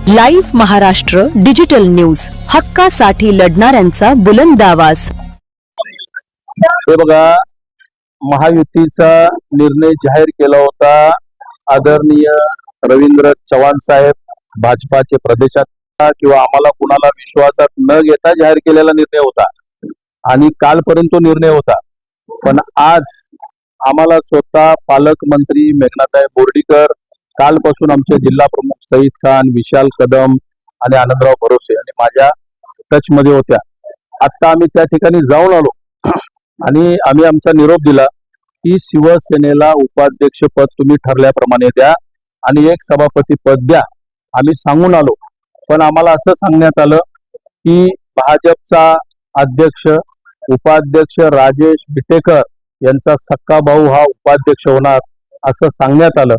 Live Maharashtra digital news, हक्कासाठी लढणाऱ्यांचा बुलंद आवाज. हे बघा, महायुतीचा निर्णय जाहीर केला होता आदरणीय रवींद्र चव्हाण साहेब, भाजपाचे प्रदेशाध्यक्ष, किंवा आम्हाला कुणाला विश्वासात न घेता जाहीर केलेला निर्णय होता आणि कालपर्यंत तो निर्णय होता. पण आज आम्हाला स्वतः पालकमंत्री मेघनाताई बोर्डीकर, कालपासून आमचे जिल्हा प्रमुख सईद खान, विशाल कदम आणि आनंदराव भरोसे आणि माझ्या टच मध्ये होत्या. आता आम्ही त्या ठिकाणी जाऊन आलो आणि आम्ही आमचा निरोप दिला की शिवसेनेला उपाध्यक्ष पद तुम्ही ठरल्याप्रमाणे द्या आणि एक सभापती पद द्या. आम्ही सांगून आलो, पण आम्हाला असं सांगण्यात आलं की भाजपचा अध्यक्ष उपाध्यक्ष राजेश विटेकर यांचा सक्का भाऊ हा उपाध्यक्ष होणार असं सांगण्यात आलं.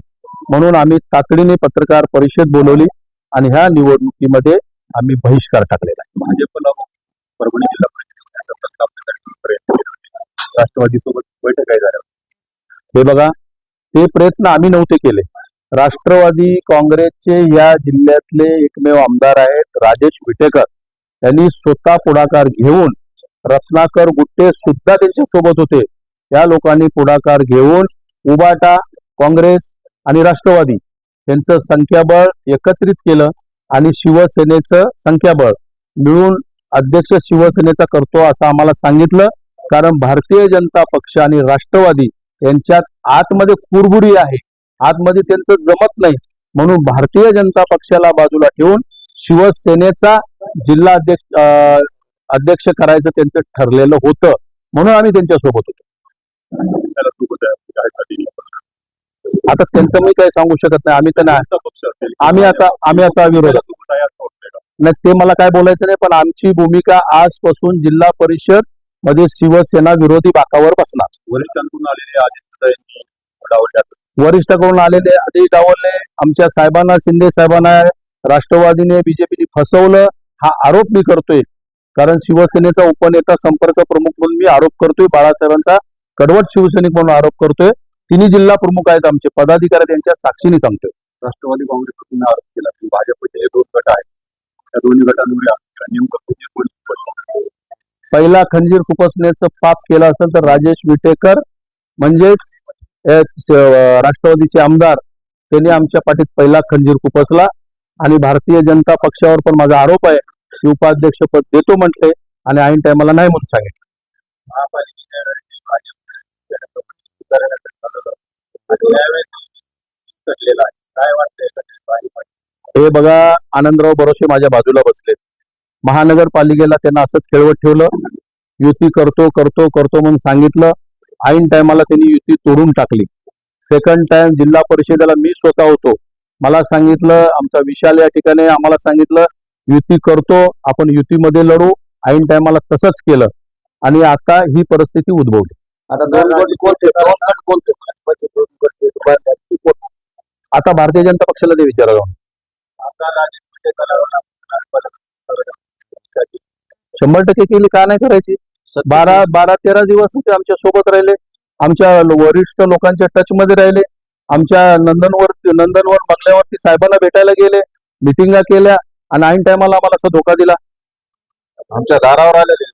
म्हणून आम्ही तातडीने पत्रकार परिषद बोलवली आणि ह्या निवडणुकीमध्ये आम्ही बहिष्कार टाकलेला आहे. भाजपला परभणी जिल्हा परिषदेचा प्रस्ताव प्रयत्न राष्ट्रवादी सोबत बैठक झाल्या. हे बघा, ते प्रयत्न आम्ही नव्हते केले. राष्ट्रवादी काँग्रेसचे या जिल्ह्यातले एकमेव आमदार आहेत राजेश विटेकर. यांनी स्वतः पुढाकार घेऊन, रत्नाकर गुट्टे सुद्धा त्यांच्या सोबत होते, या लोकांनी पुढाकार घेऊन उबाटा, काँग्रेस आणि राष्ट्रवादी यांचं संख्याबळ एकत्रित केलं आणि शिवसेनेचं संख्याबळ मिळून अध्यक्ष शिवसेनेचा करतो असं आम्हाला सांगितलं. कारण भारतीय जनता पक्ष आणि राष्ट्रवादी यांच्यात आतमध्ये कुरबुरी आहे, आतमध्ये त्यांचं जमत नाही. म्हणून भारतीय जनता पक्षाला बाजूला ठेवून शिवसेनेचा जिल्हा अध्यक्ष करायचं त्यांचं ठरलेलं होतं. म्हणून आम्ही त्यांच्यासोबत होतो. आता त्यांचं मी काही सांगू शकत नाही. आम्ही तर नाही, आम्ही आता विरोधात नाही, ते मला काय बोलायचं नाही. पण आमची भूमिका आजपासून जिल्हा परिषद मध्ये शिवसेना विरोधी बाकावर बसणार. वरिष्ठांकडून आलेले आधी डावलले आमच्या साहेबांना, शिंदे साहेबांना राष्ट्रवादीने, बीजेपीने फसवलं हा आरोप मी करतोय. कारण शिवसेनेचा उपनेता संपर्क प्रमुख म्हणून मी आरोप करतोय, बाळासाहेबांचा कडवट शिवसैनिक म्हणून आरोप करतोय. तिन्ही जिल्हा प्रमुख आहेत आमचे पदाधिकारी, त्यांच्या साक्षीने सांगतोय. राष्ट्रवादी काँग्रेसने आरोप केला की भाजपचे दोन गट आहेत, त्या दोन्ही गटांमुळे पहिला खंजीर खुपसण्याचं पाप केलं असेल तर राजेश विटेकर म्हणजेच राष्ट्रवादीचे आमदार, त्यांनी आमच्या पाठीत पहिला खंजीर खुपसला. आणि भारतीय जनता पक्षावर पण माझा आरोप आहे की उपाध्यक्ष पद देतो म्हटले आणि ऐन टायमाला नाही म्हणून सांगितलं. हे बघा, आनंदराव भरोसे माझ्या बाजूला बसले. महानगरपालिकेला त्यांना असंच खेळवत ठेवलं, युती करतो करतो करतो म्हणून सांगितलं. ऐन टायमाला त्यांनी युती तोडून टाकली. सेकंड टाइम जिल्हा परिषदेला मी स्वतः होतो, मला सांगितलं, आमचा विशाल या ठिकाणी आम्हाला सांगितलं युती करतो, आपण युतीमध्ये लढू. ऐन टायमाला तसंच केलं आणि आता ही परिस्थिती उद्भवली. आता भारतीय जनता पक्षाला ते विचारा जाऊन 100% केली, का नाही करायची? 12-13 दिवस होते आमच्या सोबत राहिले, आमच्या वरिष्ठ लोकांच्या टच मध्ये राहिले, आमच्या नंदनवर बंगल्यावरती साहेबांना भेटायला गेले, मिटिंगा केल्या आणि ऐन टायमाला आम्हाला असा धोका दिला. आमच्या दारावर आलेले